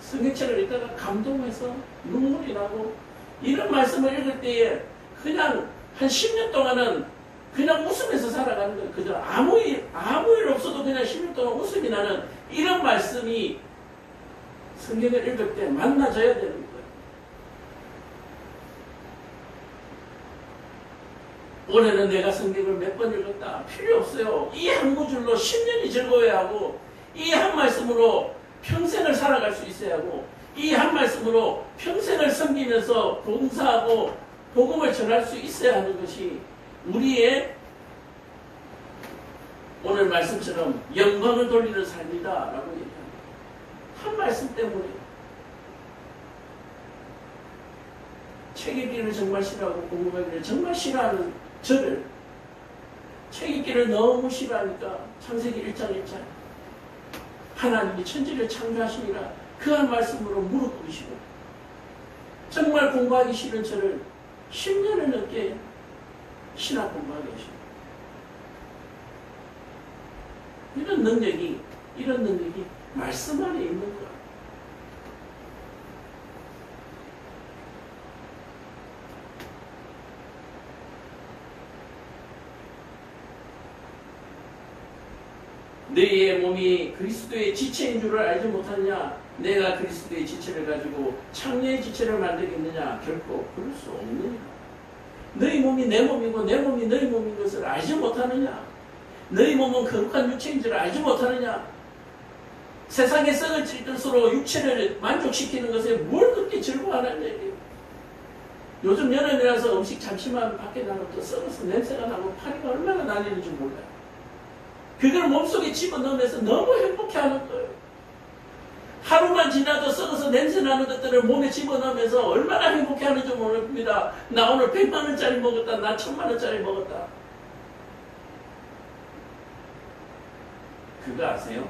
성경책을 읽다가 감동해서 눈물이 나고 이런 말씀을 읽을 때에 그냥 한 10년 동안은 그냥 웃으면서 살아가는 거예요. 그저 아무 일 없어도 그냥 10년 동안 웃음이 나는 이런 말씀이 성경을 읽을 때 만나져야 되는 거예요. 올해는 내가 성경을 몇 번 읽었다. 필요 없어요. 이 한 구절로 10년이 즐거워야 하고, 이 한 말씀으로 평생을 살아갈 수 있어야 하고, 이 한 말씀으로 평생을 섬기면서 봉사하고 복음을 전할 수 있어야 하는 것이 우리의 오늘 말씀처럼 영광을 돌리는 삶이다 라고 얘기합니다. 한 말씀 때문에 책 읽기를 정말 싫어하고 공부하기를 정말 싫어하는 저를 책 읽기를 너무 싫어하니까 창세기 1장 1장 하나님이 천지를 창조하시니라 그 한 말씀으로 무릎 꿇으시고 정말 공부하기 싫은 저를 10년을 넘게 신학 공부하게 하시고 이런 능력이 말씀 안에 있는 거야. 너희의 몸이 그리스도의 지체인 줄을 알지 못하느냐? 내가 그리스도의 지체를 가지고 창녀의 지체를 만들겠느냐? 결코 그럴 수 없느니라. 너희 몸이 내 몸이고 내 몸이 너희 몸인 것을 알지 못하느냐? 너희 몸은 거룩한 육체인 줄 알지 못하느냐? 세상에 썩어질 것으로 육체를 만족시키는 것에 뭘 그렇게 즐거워하는 얘기예요. 요즘 여름이라서 음식 잠시만 밖에 나가면 또 썩어서 냄새가 나고 파리가 얼마나 날리는지 몰라요. 그걸 몸속에 집어넣으면서 너무 행복해하는 거예요. 하루만 지나도 썩어서 냄새나는 것들을 몸에 집어넣으면서 얼마나 행복해하는지 모릅니다. 나 오늘 100만 원짜리 먹었다. 나 1000만 원짜리 먹었다. 그거 아세요?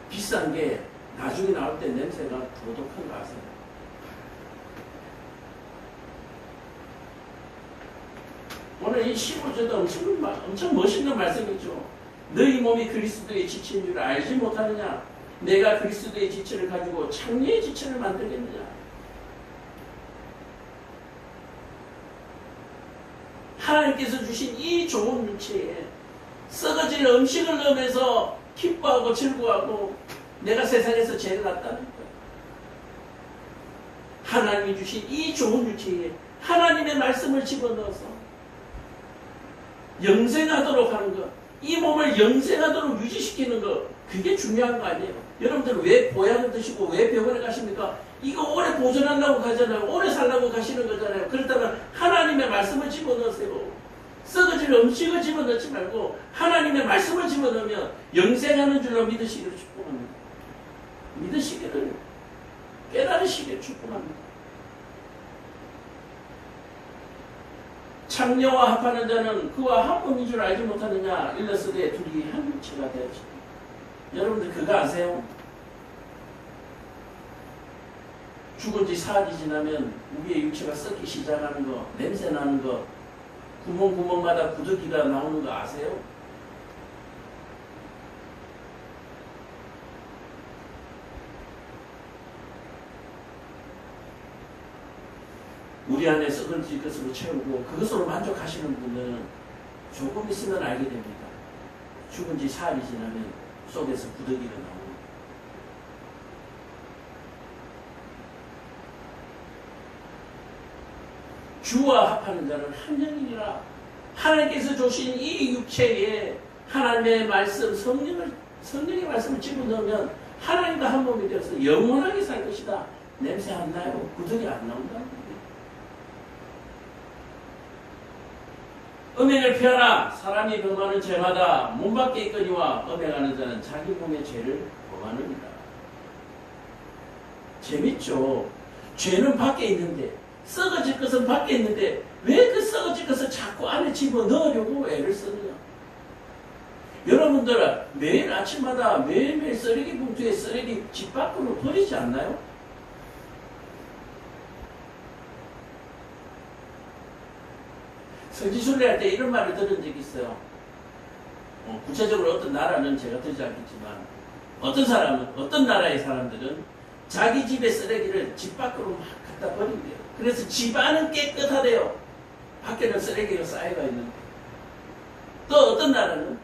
비싼 게 나중에 나올 때 냄새가 도독한 거 아세요? 오늘 이 15절도 엄청 멋있는 말씀이죠. 너희 몸이 그리스도의 지체인 줄 알지 못하느냐? 내가 그리스도의 지체를 가지고 창녀의 지체를 만들겠느냐? 하나님께서 주신 이 좋은 육체에 썩어질 음식을 넣으면서 기뻐하고 즐거워하고 내가 세상에서 제일 낫다는 거예요. 하나님이 주신 이 좋은 육체에 하나님의 말씀을 집어넣어서 영생하도록 하는 것, 이 몸을 영생하도록 유지시키는 것, 그게 중요한 거 아니에요. 여러분들 왜 보약을 드시고 왜 병원에 가십니까? 이거 오래 보존하려고 가잖아요. 오래 살려고 가시는 거잖아요. 그렇다면 하나님의 말씀을 집어넣으세요. 썩어질 음식을 집어넣지 말고 하나님의 말씀을 집어넣으면 영생하는 줄로 믿으시기를 축복합니다. 믿으시기를, 깨달으시기를 축복합니다. 창녀와 합하는 자는 그와 한 몸인 줄 알지 못하느냐? 일러스되 둘이 한 육체가 되었으니. 여러분들 그거 아세요? 죽은 지 사흘이 지나면 우리의 육체가 썩기 시작하는 거, 냄새 나는 거, 구멍마다 구더기가 나오는 거 아세요? 우리 안에 썩어질 것으로 채우고 그것으로 만족하시는 분은 조금 있으면 알게 됩니다. 죽은 지 사흘이 지나면 속에서 구더기가 나오고 주와 합하는 자는 한 영이니라. 하나님께서 주신 이 육체에 하나님의 말씀, 성령의 말씀을 집어넣으면 하나님과 한 몸이 되어서 영원하게 살 것이다. 냄새 안 나요. 구더기 안 나온다는 거예요. 음행을 피하라. 사람이 범하는 죄마다 몸 밖에 있거니와 음행하는 자는 자기 몸의 죄를 범하느니라. 재밌죠? 죄는 밖에 있는데, 썩어질 것은 밖에 있는데 왜 그 썩어질 것을 자꾸 안에 집어넣으려고 애를 쓰느냐? 여러분들은 매일 아침마다 매일매일 쓰레기 봉투에 쓰레기 집 밖으로 버리지 않나요? 성지순례 할 때 이런 말을 들은 적이 있어요. 구체적으로 어떤 나라는 제가 들지 않겠지만 어떤 나라의 사람들은 자기 집의 쓰레기를 집 밖으로 막 갖다 버린대요. 그래서 집 안은 깨끗하대요. 밖에는 쓰레기가 쌓여가 있는데. 또 어떤 나라는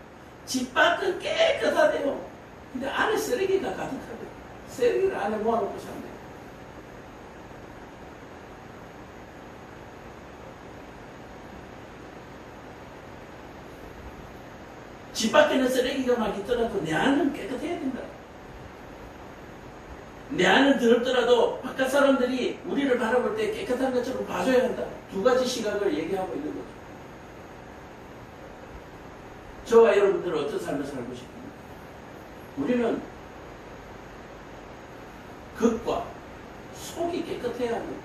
집 밖은 깨끗하대요. 근데 안에 쓰레기가 가득하대요. 쓰레기를 안에 모아놓고 산대요. 집 밖에는 쓰레기가 막 있더라도 내 안은 깨끗해야 된다. 내 안은 더럽더라도 바깥 사람들이 우리를 바라볼 때 깨끗한 것처럼 봐줘야 한다. 두 가지 시각을 얘기하고 있는 거죠. 저와 여러분들은 어떤 삶을 살고 싶습니까? 우리는 겉과 속이 깨끗해야 하는 거예요.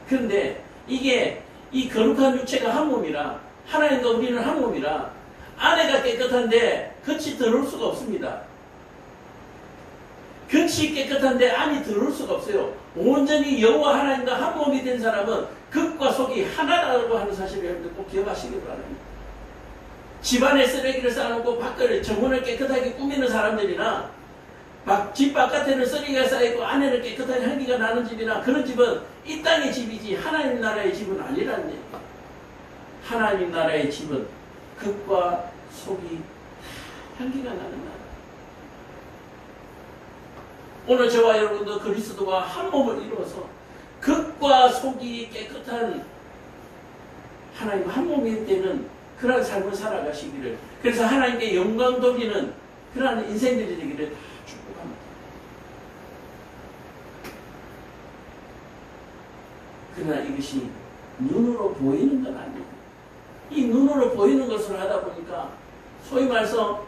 그런데 이게 이 거룩한 육체가 한 몸이라 하나님과 우리는 한 몸이라 안에가 깨끗한데 겉이 더러울 수가 없습니다. 겉이 깨끗한데 안이 더러울 수가 없어요. 온전히 여호와 하나님과 한 몸이 된 사람은 겉과 속이 하나라고 하는 사실을 여러분들 꼭 기억하시기 바랍니다. 집안에 쓰레기를 쌓아놓고 밖을 정원을 깨끗하게 꾸미는 사람들이나 집 바깥에는 쓰레기가 쌓여있고 안에는 깨끗한 향기가 나는 집이나 그런 집은 이 땅의 집이지 하나님 나라의 집은 아니라는 얘기예요. 하나님 나라의 집은 겉과 속이 향기가 나는 나라. 오늘 저와 여러분도 그리스도와 한 몸을 이루어서 겉과 속이 깨끗한 하나님 한 몸이 되는 그러한 삶을 살아가시기를, 그래서 하나님께 영광 돌리는 그러한 인생들이 되기를 다 축복합니다. 그러나 이것이 눈으로 보이는 건 아니에요. 이 눈으로 보이는 것을 하다 보니까 소위 말해서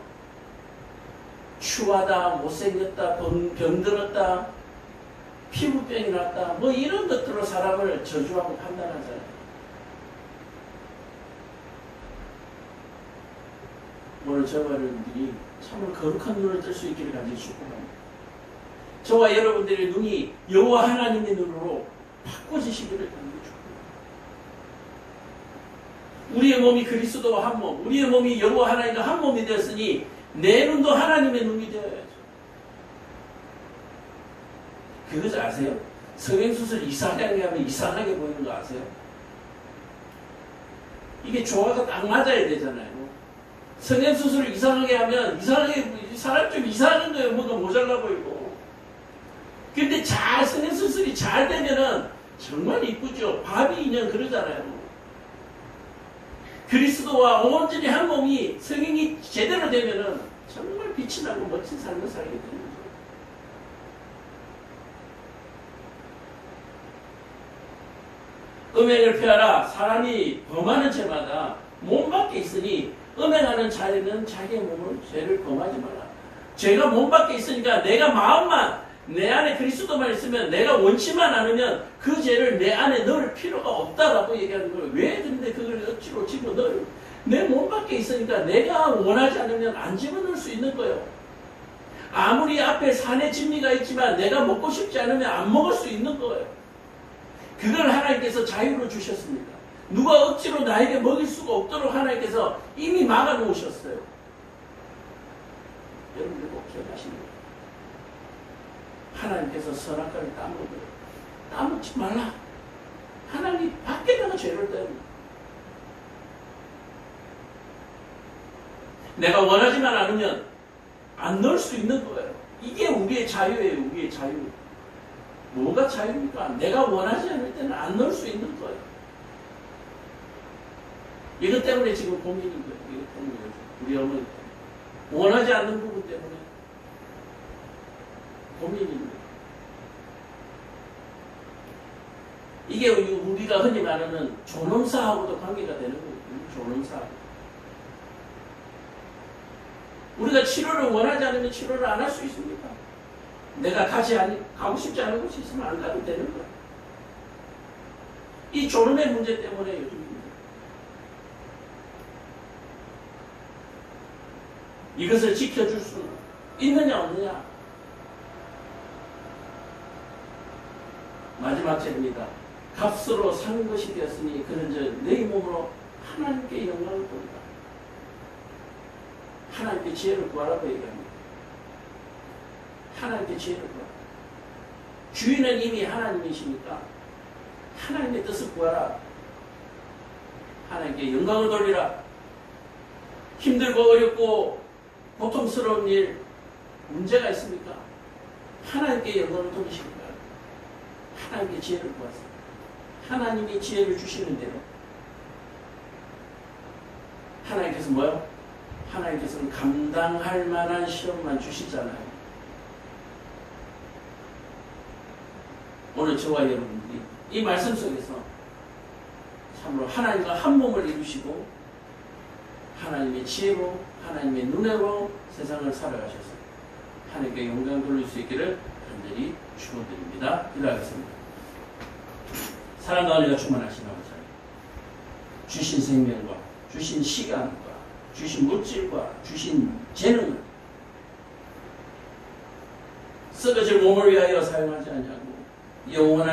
추하다, 못생겼다, 병들었다, 피부병이 났다, 뭐 이런 것들로 사람을 저주하고 판단하잖아요. 오늘 저와 여러분들이 참으로 거룩한 눈을 뜰 수 있기를 간절히 축복합니다. 저와 여러분들의 눈이 여호와 하나님의 눈으로 바꿔지시기를 간절히 축복합니다. 우리의 몸이 그리스도와 한 몸, 우리의 몸이 여호와 하나님과 한 몸이 되었으니 내 눈도 하나님의 눈이 되어야죠. 그거 아세요? 성형수술 이상하게 하면 이상하게 보이는 거 아세요? 이게 조화가 딱 맞아야 되잖아요. 성형수술을 이상하게 하면 이상하게 사람 좀 이상한 거예요. 뭔가 모자라 보이고. 근데 성형수술이 잘 되면은 정말 이쁘죠. 바비 인형 그러잖아요. 그리스도와 온전히 한 몸이 성형이 제대로 되면은 정말 빛이 나고 멋진 삶을 살게 되는 거예요. 음행을 피하라. 사람이 범하는 죄마다 몸 밖에 있으니 음행하는 자에는 자기의 몸을 죄를 범하지 마라. 죄가 몸 밖에 있으니까 내가 마음만 내 안에 그리스도만 있으면 내가 원치만 않으면 그 죄를 내 안에 넣을 필요가 없다라고 얘기하는 거예요. 왜 근데 그걸 억지로 집어넣어요? 내 몸 밖에 있으니까 내가 원하지 않으면 안 집어넣을 수 있는 거예요. 아무리 앞에 산에 진미가 있지만 내가 먹고 싶지 않으면 안 먹을 수 있는 거예요. 그걸 하나님께서 자유로 주셨습니다. 누가 억지로 나에게 먹일 수가 없도록 하나님께서 이미 막아놓으셨어요. 여러분들 꼭 기억하십니다. 하나님께서 선악과를 따먹어요. 따먹지 말라. 하나님 밖에다가 죄를 떠요. 내가 원하지만 않으면 안 넣을 수 있는 거예요. 이게 우리의 자유예요. 우리의 자유. 뭐가 자유입니까? 내가 원하지 않을 때는 안 넣을 수 있는 거예요. 이것 때문에 지금 고민인 거예요. 이것 때문에 우리 어머니 때문에. 원하지 않는 부분 때문에 고민인 거예요. 이게 우리가 흔히 말하는 존엄사하고도 관계가 되는 거예요. 존엄사. 우리가 치료를 원하지 않으면 치료를 안 할 수 있습니까? 내가 가고 싶지 않은 곳이 있으면 안 가도 되는 거예요. 이 존엄의 문제 때문에 요즘 이것을 지켜줄 수 있느냐 없느냐. 마지막 절입니다. 값으로 산 것이 되었으니 그런즉 내 몸으로 하나님께 영광을 돌리라. 하나님께 지혜를 구하라고 얘기합니다. 하나님께 지혜를 구하라. 주인은 이미 하나님이시니까 하나님의 뜻을 구하라. 하나님께 영광을 돌리라. 힘들고 어렵고 고통스러운 일, 문제가 있습니까? 하나님께 영광을 돌리시기 바랍니다. 하나님께 지혜를 구하세요. 하나님이 지혜를 주시는 대로 하나님께서 뭐요? 하나님께서는 감당할 만한 시험만 주시잖아요. 오늘 저와 여러분들이 이 말씀 속에서 참으로 하나님과 한 몸을 이루시고 하나님의 지혜로 하나님의 눈으로 세상을 살아가셔서 하나님께 영광 돌릴 수 있기를 간절히 축원드립니다. 기도하겠습니다. 사랑과 은혜가 충만하신 아버지, 주신 생명과 주신 시간과 주신 물질과 주신 재능을 썩어질 몸을 위하여 사용하지 않냐고 영원한